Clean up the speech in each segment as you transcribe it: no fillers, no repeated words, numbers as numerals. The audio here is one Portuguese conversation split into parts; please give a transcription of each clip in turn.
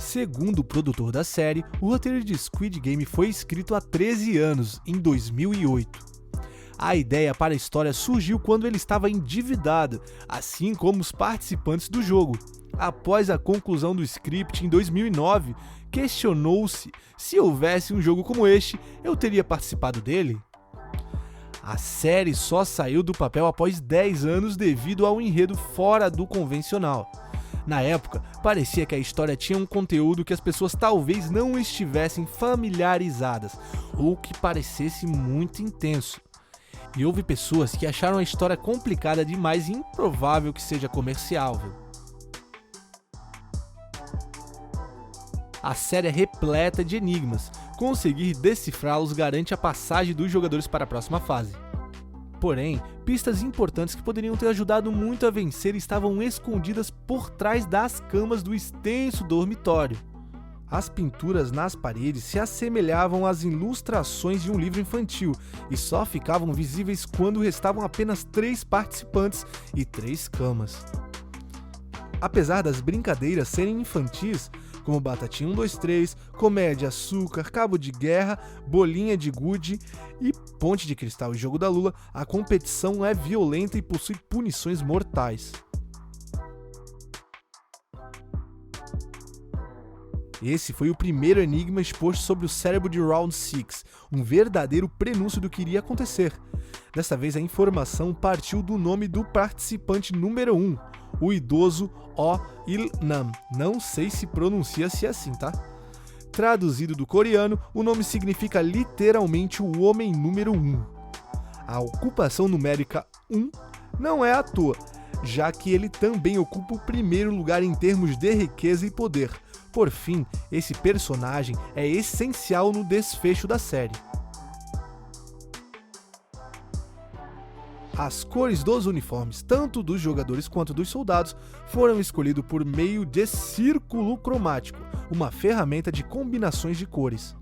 Segundo o produtor da série, o roteiro de Squid Game foi escrito há 13 anos, em 2008. A ideia para a história surgiu quando ele estava endividado, assim como os participantes do jogo. Após a conclusão do script em 2009, questionou-se se houvesse um jogo como este, eu teria participado dele? A série só saiu do papel após 10 anos devido ao enredo fora do convencional. Na época, parecia que a história tinha um conteúdo que as pessoas talvez não estivessem familiarizadas, ou que parecesse muito intenso. E houve pessoas que acharam a história complicada demais e improvável que seja comercial. A série é repleta de enigmas. Conseguir decifrá-los garante a passagem dos jogadores para a próxima fase. Porém, pistas importantes que poderiam ter ajudado muito a vencer estavam escondidas por trás das camas do extenso dormitório. As pinturas nas paredes se assemelhavam às ilustrações de um livro infantil e só ficavam visíveis quando restavam apenas 3 participantes e 3 camas. Apesar das brincadeiras serem infantis, como Batatinha 123, Comédia Açúcar, Cabo de Guerra, Bolinha de Gude e Ponte de Cristal e Jogo da Lula, a competição é violenta e possui punições mortais. Esse foi o primeiro enigma exposto sobre o cérebro de Round 6, um verdadeiro prenúncio do que iria acontecer. Desta vez a informação partiu do nome do participante número 1, o idoso O Il-nam. Não sei se pronuncia-se assim, tá? Traduzido do coreano, o nome significa literalmente o homem número 1. A ocupação numérica 1 não é à toa, já que ele também ocupa o primeiro lugar em termos de riqueza e poder. Por fim, esse personagem é essencial no desfecho da série. As cores dos uniformes, tanto dos jogadores quanto dos soldados, foram escolhidos por meio de círculo cromático, uma ferramenta de combinações de cores.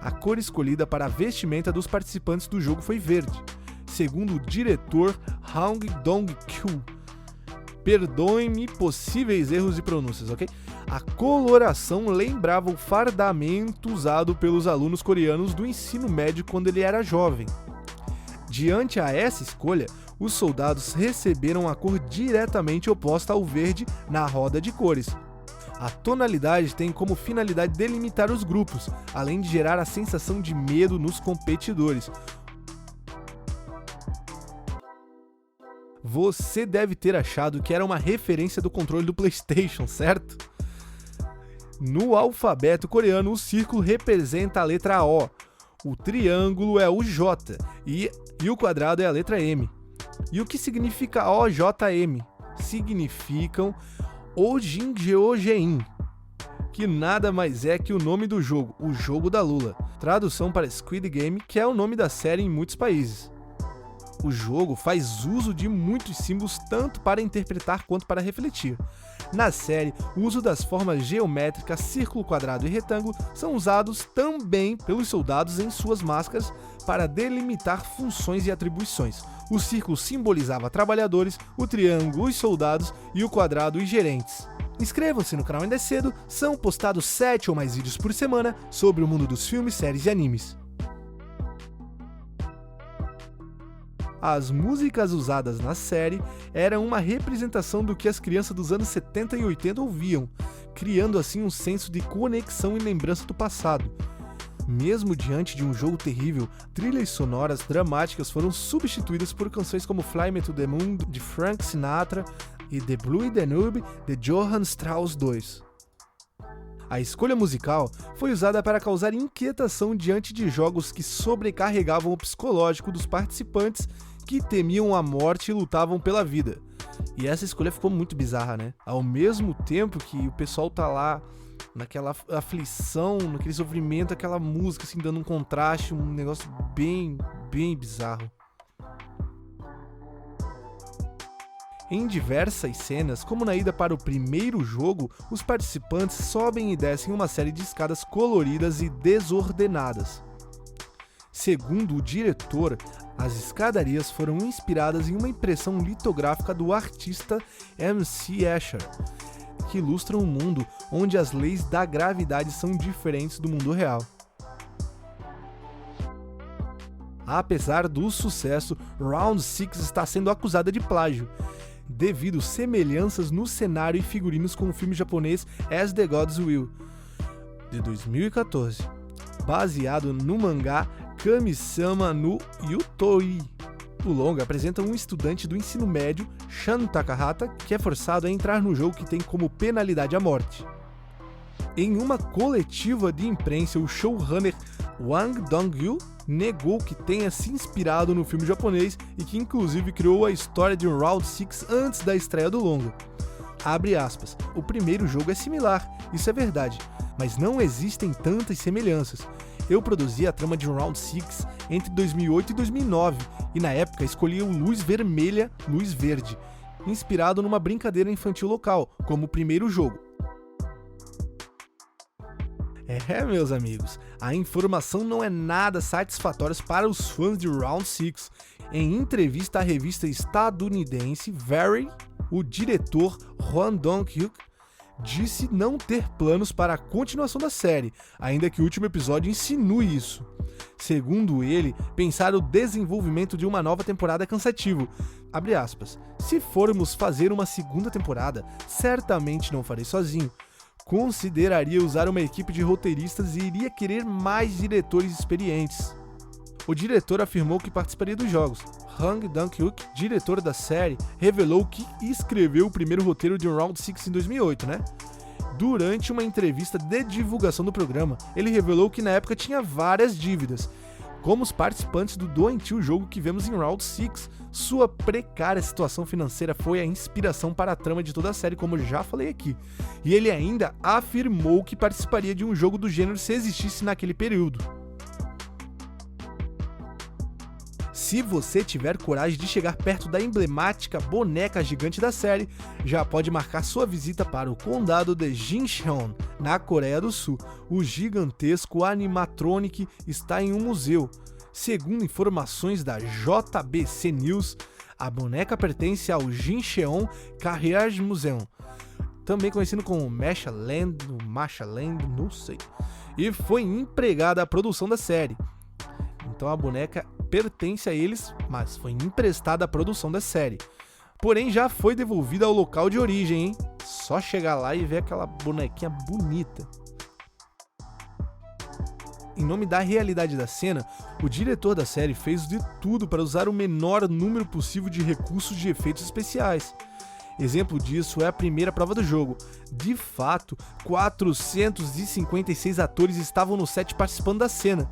A cor escolhida para a vestimenta dos participantes do jogo foi verde, segundo o diretor Hong Dong-kyu. Perdoem-me possíveis erros de pronúncias, ok? A coloração lembrava o fardamento usado pelos alunos coreanos do ensino médio quando ele era jovem. Diante a essa escolha, os soldados receberam a cor diretamente oposta ao verde na roda de cores. A tonalidade tem como finalidade delimitar os grupos, além de gerar a sensação de medo nos competidores. Você deve ter achado que era uma referência do controle do PlayStation, certo? No alfabeto coreano, o círculo representa a letra O, o triângulo é o J e o quadrado é a letra M. E o que significa OJM? Significam Ojinjeojein, que nada mais é que o nome do jogo, o Jogo da Lula. Tradução para Squid Game, que é o nome da série em muitos países. O jogo faz uso de muitos símbolos tanto para interpretar quanto para refletir. Na série, o uso das formas geométricas círculo, quadrado e retângulo são usados também pelos soldados em suas máscaras para delimitar funções e atribuições. O círculo simbolizava trabalhadores, o triângulo os soldados e o quadrado os gerentes. Inscrevam-se no canal ainda é cedo, são postados 7 ou mais vídeos por semana sobre o mundo dos filmes, séries e animes. As músicas usadas na série eram uma representação do que as crianças dos anos 70 e 80 ouviam, criando assim um senso de conexão e lembrança do passado. Mesmo diante de um jogo terrível, trilhas sonoras dramáticas foram substituídas por canções como Fly Me to the Moon, de Frank Sinatra, e The Blue Danube, de Johann Strauss II. A escolha musical foi usada para causar inquietação diante de jogos que sobrecarregavam o psicológico dos participantes que temiam a morte e lutavam pela vida. E essa escolha ficou muito bizarra, né? Ao mesmo tempo que o pessoal tá lá naquela aflição, naquele sofrimento, aquela música assim dando um contraste, um negócio bem bizarro. Em diversas cenas, como na ida para o primeiro jogo, os participantes sobem e descem uma série de escadas coloridas e desordenadas. Segundo o diretor, as escadarias foram inspiradas em uma impressão litográfica do artista M.C. Escher, que ilustram um mundo onde as leis da gravidade são diferentes do mundo real. Apesar do sucesso, Round 6 está sendo acusada de plágio, devido semelhanças no cenário e figurinos com o filme japonês As the Gods Will, de 2014, baseado no mangá Kami-sama no Yutoi. O longa apresenta um estudante do ensino médio, Shan Takahata, que é forçado a entrar no jogo que tem como penalidade a morte. Em uma coletiva de imprensa, o showrunner Wang Dong-gyu negou que tenha se inspirado no filme japonês e que inclusive criou a história de Round 6 antes da estreia do longa. Abre aspas, o primeiro jogo é similar, isso é verdade, mas não existem tantas semelhanças. Eu produzi a trama de Round 6 entre 2008 e 2009 e na época escolhi o Luz Vermelha, Luz Verde, inspirado numa brincadeira infantil local, como o primeiro jogo. Meus amigos, a informação não é nada satisfatória para os fãs de Round 6. Em entrevista à revista estadunidense Variety, o diretor Hwang Dong-hyuk disse não ter planos para a continuação da série, ainda que o último episódio insinue isso. Segundo ele, pensar o desenvolvimento de uma nova temporada é cansativo. Abre aspas, se formos fazer uma segunda temporada, certamente não farei sozinho. Consideraria usar uma equipe de roteiristas e iria querer mais diretores experientes. O diretor afirmou que participaria dos jogos. Hwang Dong-hyuk, diretor da série, revelou que escreveu o primeiro roteiro de Round 6 em 2008, Durante uma entrevista de divulgação do programa, ele revelou que na época tinha várias dívidas. Como os participantes do doentio jogo que vemos em Round 6, sua precária situação financeira foi a inspiração para a trama de toda a série, como já falei aqui. E ele ainda afirmou que participaria de um jogo do gênero se existisse naquele período. Se você tiver coragem de chegar perto da emblemática boneca gigante da série, já pode marcar sua visita para o condado de Jincheon, na Coreia do Sul. O gigantesco animatronic está em um museu. Segundo informações da JBC News, a boneca pertence ao Jincheon Carriage Museum, também conhecido como Mashaland, não sei, e foi empregada à produção da série. Então a boneca pertence a eles, mas foi emprestada à produção da série. Porém, já foi devolvida ao local de origem, hein? Só chegar lá e ver aquela bonequinha bonita. Em nome da realidade da cena, o diretor da série fez de tudo para usar o menor número possível de recursos de efeitos especiais. Exemplo disso é a primeira prova do jogo. De fato, 456 atores estavam no set participando da cena.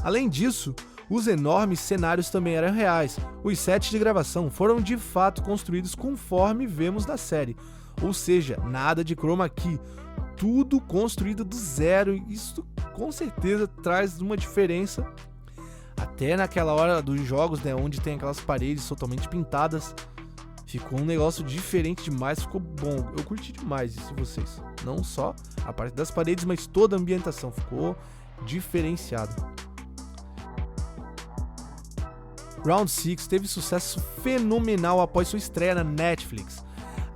Além disso, os enormes cenários também eram reais. Os sets de gravação foram de fato construídos conforme vemos na série. Ou seja, nada de chroma key. Tudo construído do zero. Isso com certeza traz uma diferença. Até naquela hora dos jogos, onde tem aquelas paredes totalmente pintadas. Ficou um negócio diferente demais, ficou bom. Eu curti demais isso, vocês. Não só a parte das paredes, mas toda a ambientação ficou diferenciada. Round 6 teve sucesso fenomenal após sua estreia na Netflix.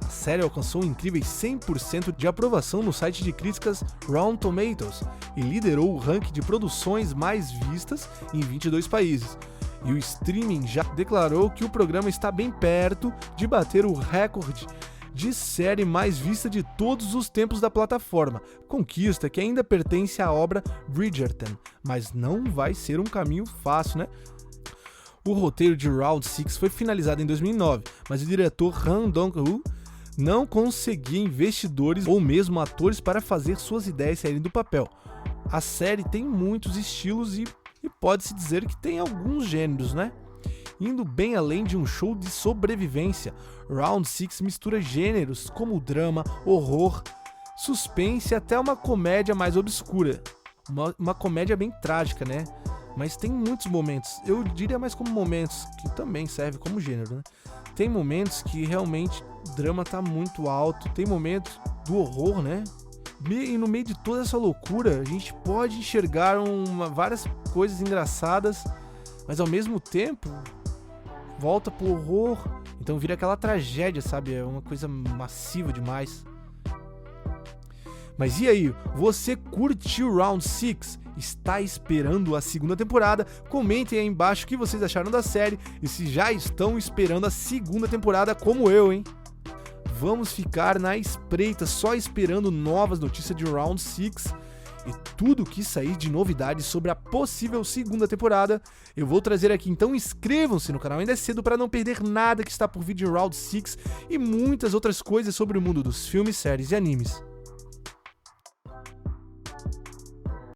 A série alcançou incríveis 100% de aprovação no site de críticas Rotten Tomatoes e liderou o ranking de produções mais vistas em 22 países. E o streaming já declarou que o programa está bem perto de bater o recorde de série mais vista de todos os tempos da plataforma, conquista que ainda pertence à obra Bridgerton, mas não vai ser um caminho fácil, O roteiro de Round 6 foi finalizado em 2009, mas o diretor Han Dong-woo não conseguia investidores ou mesmo atores para fazer suas ideias saírem do papel. A série tem muitos estilos e pode-se dizer que tem alguns gêneros, Indo bem além de um show de sobrevivência, Round 6 mistura gêneros como drama, horror, suspense e até uma comédia mais obscura. Uma comédia bem trágica, Mas tem muitos momentos, eu diria mais como momentos, que também serve como gênero, Tem momentos que realmente o drama tá muito alto, tem momentos do horror, E no meio de toda essa loucura, a gente pode enxergar várias coisas engraçadas, mas ao mesmo tempo, volta pro horror, então vira aquela tragédia, sabe? É uma coisa massiva demais. Mas e aí, você curtiu Round 6? Está esperando a segunda temporada? Comentem aí embaixo o que vocês acharam da série e se já estão esperando a segunda temporada como eu, hein? Vamos ficar na espreita só esperando novas notícias de Round 6 e tudo que sair de novidades sobre a possível segunda temporada eu vou trazer aqui. Então inscrevam-se no canal, ainda é cedo para não perder nada que está por vir de Round 6 e muitas outras coisas sobre o mundo dos filmes, séries e animes.